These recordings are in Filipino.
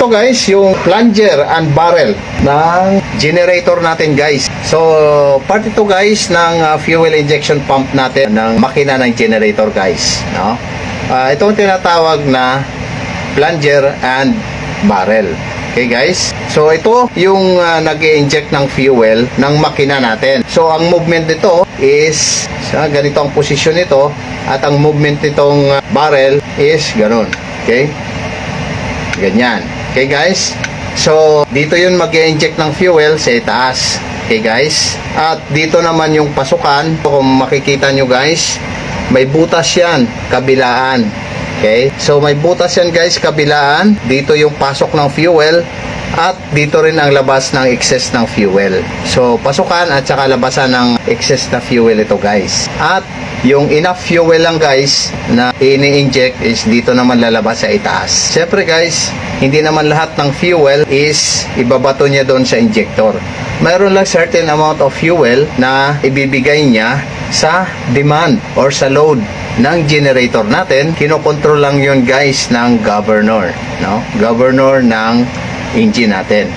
Ito guys, yung plunger and barrel ng generator natin guys. So, part ito guys ng fuel injection pump natin ng makina ng generator guys. No? Ito ang tinatawag na plunger and barrel. Okay guys? So, ito yung nag-i-inject ng fuel ng makina natin. So, ang movement nito is ganito ang posisyon nito at ang movement nitong barrel is ganun. Okay? Ganyan. Okay guys? So, dito yun mag-i-inject ng fuel sa itaas. Okay guys? At dito naman yung pasukan. Kung makikita nyo guys, may butas yan, kabilaan. Okay? So, may butas yan guys, kabilaan. Dito yung pasok ng fuel. At dito rin ang labas ng excess ng fuel. So, pasukan at saka labasan ng excess na fuel ito guys. At yung enough fuel lang guys na ini-inject is dito naman lalabas sa itaas. Siyempre guys, hindi naman lahat ng fuel is ibabato niya doon sa injector. Mayroon lang certain amount of fuel na ibibigay niya sa demand or sa load ng generator natin. Kinokontrol lang yun guys ng governor, no? Governor ng engine natin.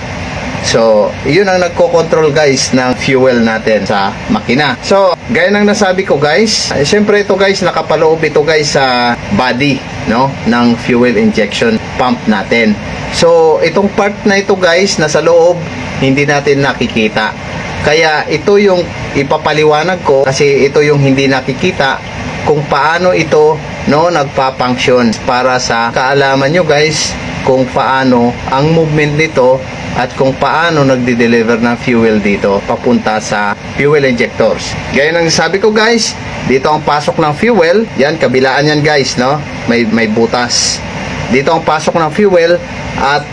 So, yun ang nagko-control guys ng fuel natin sa makina. So, gaya ng nasabi ko guys, syempre ito guys, nakapaloob ito guys sa body, no, ng fuel injection pump natin. So, itong part na ito guys, nasa loob, hindi natin nakikita. Kaya ito yung ipapaliwanag ko kasi ito yung hindi nakikita kung paano ito, no, nagpa-function para sa kaalaman nyo guys kung paano ang movement nito at kung paano nagde-deliver ng fuel dito papunta sa fuel injectors. Gaya ng sabi ko guys, dito ang pasok ng fuel, yan kabilaan yan guys, no? May butas. Dito ang pasok ng fuel at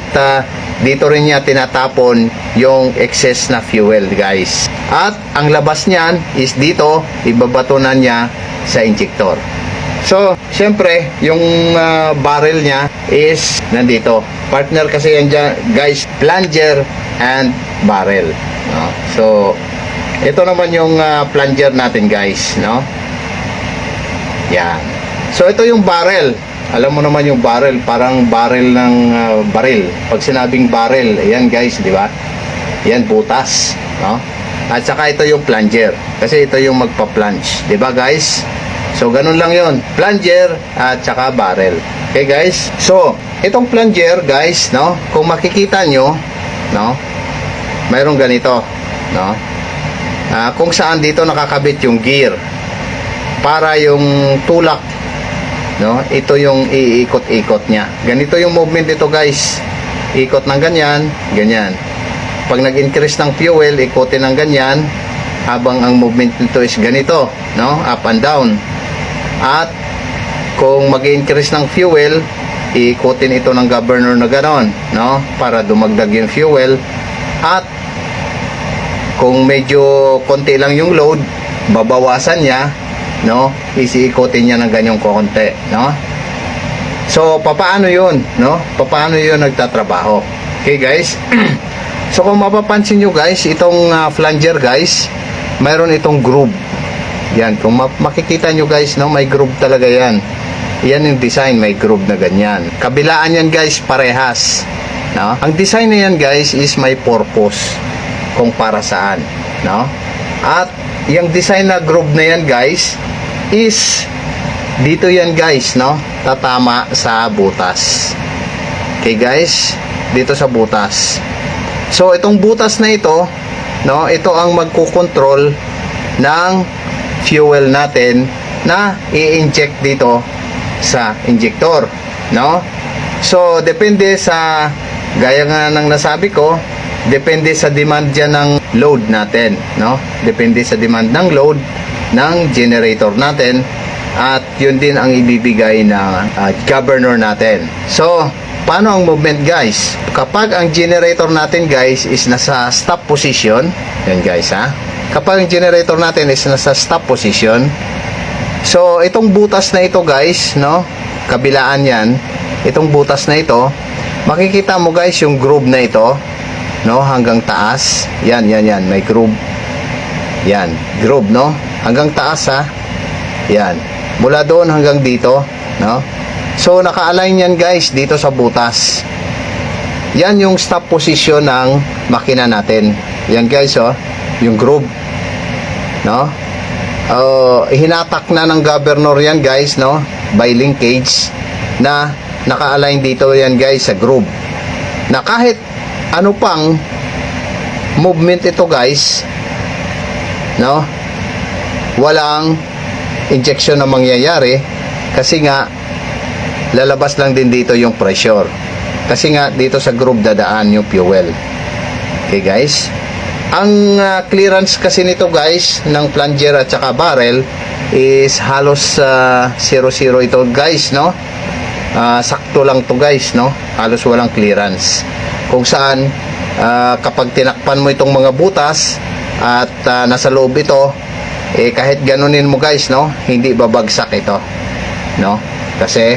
dito rin niya tinatapon yung excess na fuel guys. At ang labas niyan is dito, ibabatonan niya sa injector. So, syempre, yung barrel niya is nandito. Partner kasi yan dyan, guys, plunger and barrel. No? So, ito naman yung plunger natin, guys. No? Yan. So, ito yung barrel. Alam mo naman yung barrel, parang barrel ng baril. Pag sinabing barrel, ayan guys, di ba? Yan, butas. No? At saka ito yung plunger. Kasi ito yung magpa-plunge. Di ba, guys? So, ganun lang yon, plunger at saka barrel. Okay, guys? So, itong plunger, guys, no? Kung makikita nyo, no? Mayroong ganito, no? Kung saan dito nakakabit yung gear. Para yung tulak, no? Ito yung iikot-ikot niya. Ganito yung movement nito, guys. Ikot ng ganyan, ganyan. Pag nag-increase ng fuel, ikotin ng ganyan. Habang ang movement nito is ganito, no? Up and down. At kung mag-increase ng fuel, iikutin ito ng governor na ganon, no? Para dumagdag yung fuel. At kung medyo konti lang yung load, babawasan niya, no? Isiikutin niya ng ganyong konti, no? So, papaano yun, no? Papaano yun nagtatrabaho? Okay, guys? So, kung mapapansin nyo, guys, itong flanger, guys, mayroon itong groove. Yan, kung makikita nyo guys, no, may groove talaga yan. Yan yung design, may groove na ganyan. Kabilaan yan guys, parehas. No? Ang design na yan guys is may purpose kung para saan. No? At yung design na groove na yan guys is dito yan guys, no? Tatama sa butas. Okay guys, dito sa butas. So itong butas na ito, no, ito ang magkukontrol ng fuel natin na i-inject dito sa injector, no? So, depende sa, gaya nga ng nasabi ko, depende sa demand dyan ng load natin, no? Depende sa demand ng load ng generator natin at yun din ang ibibigay ng governor natin. So, paano ang movement guys? Kapag ang generator natin guys is nasa stop position, yan guys ha, kapag ang generator natin is nasa stop position, so itong butas na ito guys, no, kabilaan yan, itong butas na ito, makikita mo guys yung groove na ito, no, hanggang taas, yan, may groove, yan, groove, no, hanggang taas ha, yan, mula doon hanggang dito, no, so naka-align yan guys dito sa butas. Yan yung stop position ng makina natin. Yan guys, oh, yung groove, no? Hinatak na ng governor yan guys, no? By linkage na naka-align dito yan guys sa groove. Na kahit ano pang movement ito guys, no? Walang injection na mangyayari kasi nga lalabas lang din dito yung pressure. Kasi nga dito sa groove dadaan yung fuel. Okay guys. Ang clearance kasi nito guys ng plunger at saka barrel is halos 0-0 ito guys, no? Sakto lang to guys, no? Halos walang clearance. Kung saan kapag tinakpan mo itong mga butas at nasa loob ito, kahit ganunin mo guys, no? Hindi babagsak ito, no? Kasi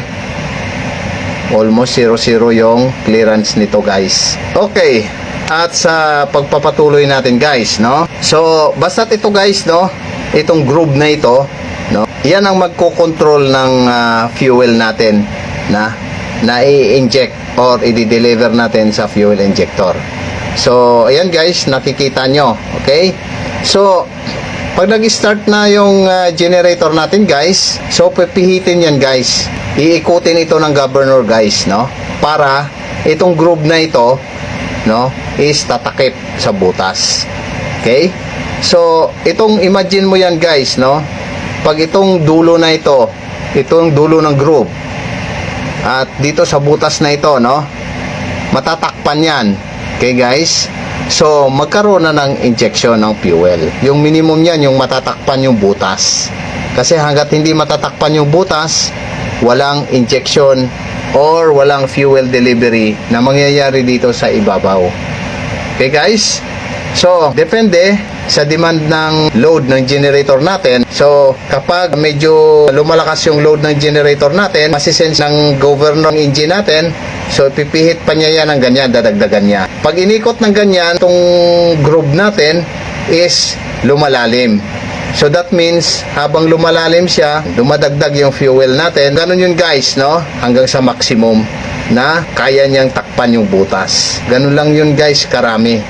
almost 0-0 yung clearance nito guys. Okay, at sa pagpapatuloy natin guys, no? So basta't ito guys, no, itong groove na ito, no, yan ang magko-control ng fuel natin na i-inject or i-deliver natin sa fuel injector. So ayan guys, nakikita nyo. Okay, so pag nag-start na yung generator natin guys, so pipihitin yan guys, iikutin ito ng governor guys, no, para itong groove na ito, no, is tatakip sa butas. Okay, so itong imagine mo yan guys, no, pag itong dulo na ito, itong dulo ng groove at dito sa butas na ito, no, matatakpan yan. Okay guys, so magkaroon na ng injection ng fuel. Yung minimum yan, yung matatakpan yung butas. Kasi hanggat hindi matatakpan yung butas, walang injection or walang fuel delivery na mangyayari dito sa ibabaw. Okay guys, so depende sa demand ng load ng generator natin. So kapag medyo lumalakas yung load ng generator natin, masisense ng governor ng engine natin, so pipihit pa niya yan ng ganyan, dadagdagan niya. Pag inikot ng ganyan, itong groove natin is lumalalim. So that means habang lumalalim siya, dumadagdag yung fuel natin. Ganun yun guys, no? Hanggang sa maximum na kaya niyang takpan yung butas. Ganun lang yun guys, karami.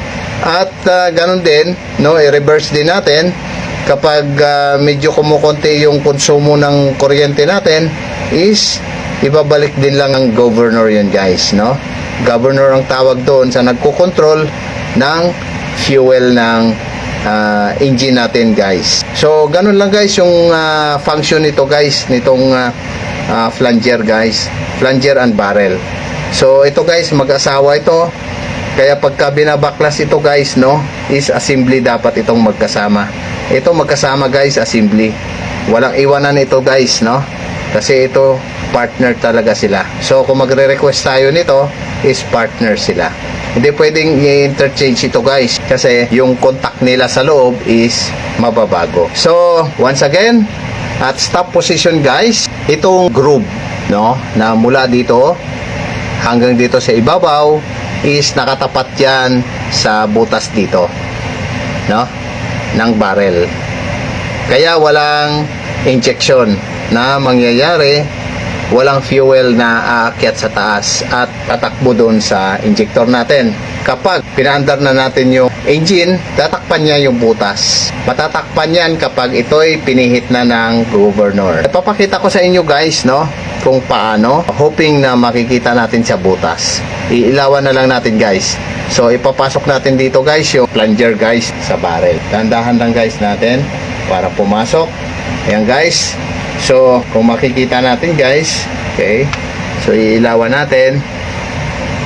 At ganun din, no, i-reverse din natin kapag medyo kumukonti yung konsumo ng kuryente natin, is ibabalik din lang ng governor yun guys, no? Governor ang tawag doon sa nagko-control ng fuel ng engine natin guys. So ganun lang guys yung function nito guys, nitong flanger guys, flanger and barrel. So ito guys, mag-asawa ito. Kaya pagka binabaklas ito guys, no, is assembly dapat itong magkasama. Ito magkasama guys, assembly. Walang iwanan ito guys, no? Kasi ito partner talaga sila. So kung magre-request tayo nito, is partner sila. Hindi pwedeng i-interchange ito guys, kasi yung contact nila sa loob is mababago. So once again, at stop position guys, itong groove, no, na mula dito hanggang dito sa ibabaw is nakatapat yan sa butas dito, no, ng barrel. Kaya walang injection na mangyayari, walang fuel na aakyat sa taas at tatakbo doon sa injector natin. Kapag pinaandar na natin yung engine, tatakpan niya yung butas. Matatakpan yan kapag ito'y pinihit na ng governor. Ipapakita ko sa inyo guys, no, kung paano, hoping na makikita natin sa butas. Iilawan na lang natin guys. So ipapasok natin dito guys yung plunger guys sa barrel. Dahan-dahan lang guys natin para pumasok. Ayan guys. So kung makikita natin guys, okay, so iilawan natin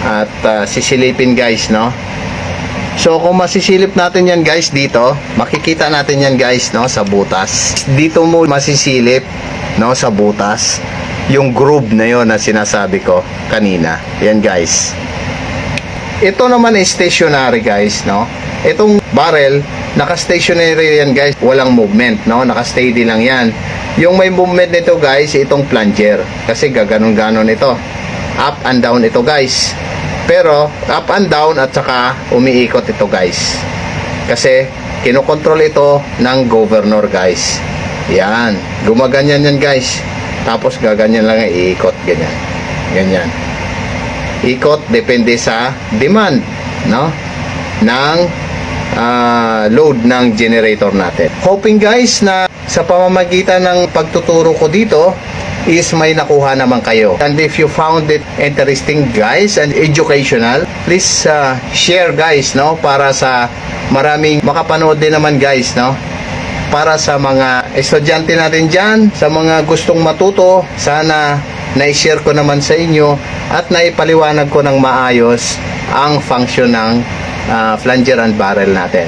at sisilipin guys, no. So kung masisilip natin yan guys dito, makikita natin yan guys, no, sa butas. Dito mo masisilip, no, sa butas yung groove na yon na sinasabi ko kanina. Yan guys. Ito naman is stationary guys, no. Itong barrel, naka-stationary yan guys, walang movement, no, naka-steady lang yan. Yung may movement nito guys, itong plunger, kasi gaganon-ganon ito, up and down ito guys. Pero up and down at saka umiikot ito guys, kasi kinokontrol ito ng governor guys. Yan, gumaganyan yan guys, tapos gaganyan lang, iikot, ganyan, ganyan. ikot depende sa demand, no, ng load ng generator natin. Hoping guys na sa pamamagitan ng pagtuturo ko dito is may nakuha naman kayo. And if you found it interesting guys and educational, please share guys, no, para sa maraming makapanood din naman guys, no, para sa mga estudyante natin dyan, sa mga gustong matuto. Sana na-share ko naman sa inyo at naipaliwanag ko ng maayos ang function ng flanger and barrel natin.